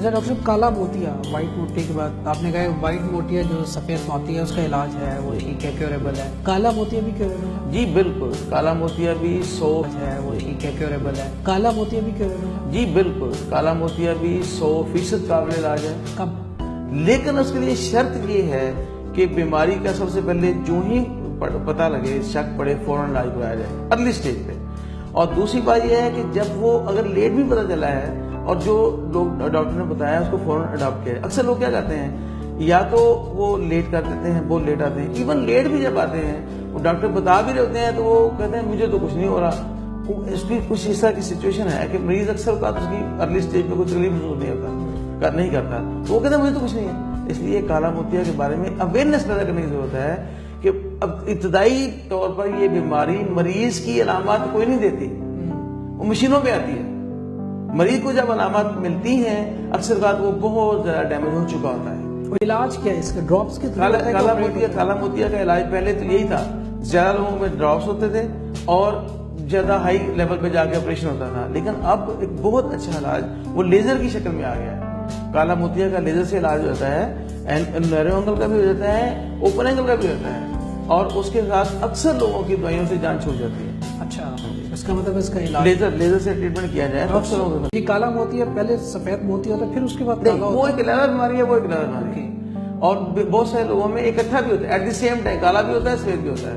اچھا ڈاکٹر صاحب، کالا موتیا وائٹ موتی کے بعد آپ نے کہا وائٹ موتیا جو سفید موتی ہے اس کا علاج ہے وہ ٹھیک ہے، کیوریبل ہے. کالا موتیا بھی کیوریبل ہے؟ جی بالکل، کالا موتیا بھی 100 ہے وہ ٹھیک ہے، کیوریبل ہے. کالا موتیا بھی کیوریبل ہے؟ جی بالکل، کالا موتیا بھی 100% قابل علاج ہے. کب؟ لیکن اس کے لیے شرط یہ ہے کہ بیماری کا سب سے پہلے جو ہی پتہ لگے، شک پڑے، فوراً علاج کرایا جائے ارلی سٹیج پہ. اور دوسری بات یہ ہے کہ جب وہ اگر لیٹ بھی پتہ چلا ہے اور جو لوگ ڈاکٹر نے بتایا اس کو فوراً اڈاپٹ کیا ہے. اکثر لوگ کیا کرتے ہیں، یا تو وہ لیٹ کر دیتے ہیں، بہت لیٹ آتے ہیں. ایون لیٹ بھی جب آتے ہیں، وہ ڈاکٹر بتا بھی رہے ہوتے ہیں تو وہ کہتے ہیں مجھے تو کچھ نہیں ہو رہا. اس کی کچھ اس طرح کی سچویشن ہے کہ مریض اکثر اوقات اس کی ارلی سٹیج میں کوئی تکلیف محسوس نہیں کرتا تو وہ کہتے ہیں مجھے تو کچھ نہیں ہے. اس لیے کالا موتیا کے بارے میں اویئرنیس پیدا کرنے کی ضرورت ہے کہ اب ابتدائی طور پر یہ بیماری مریض کی علامات کوئی نہیں دیتی، وہ مشینوں پہ آتی ہے. مریض کو جب علامات ملتی ہیں اکثر اوقات وہ بہت زیادہ ڈیمیج ہو چکا ہوتا ہے. علاج کیا ہے اس کا؟ ڈراپس کے کالا موتیا کا علاج پہلے تو یہی تھا، زیادہ لوگوں میں ڈراپس ہوتے تھے اور زیادہ ہائی لیول پہ جا کے آپریشن ہوتا تھا. لیکن اب ایک بہت اچھا علاج وہ لیزر کی شکل میں آ گیا ہے. کالا موتیا کا لیزر سے علاج ہوتا ہے، نیرو اینگل کا بھی ہو جاتا ہے، اوپن اینگل کا بھی ہوتا ہے، اور اس کے ساتھ اکثر لوگوں کی دوائیوں سے جان چھوٹ جاتی ہے. اچھا، اس کا مطلب اس کا علاج لیزر سے ٹریٹمنٹ کیا جائے. یہ کالا موتیا پہلے سفید موتیا ہوتا ہے پھر اس کے بعد وہ ایک علیحدہ بیماری ہے، وہ ایک علیحدہ بیماری ہے. اور بہت سارے لوگوں میں اکٹھا بھی ہوتا ہے، ایٹ دی سیم ٹائم کالا بھی ہوتا ہے، سفید بھی ہوتا ہے.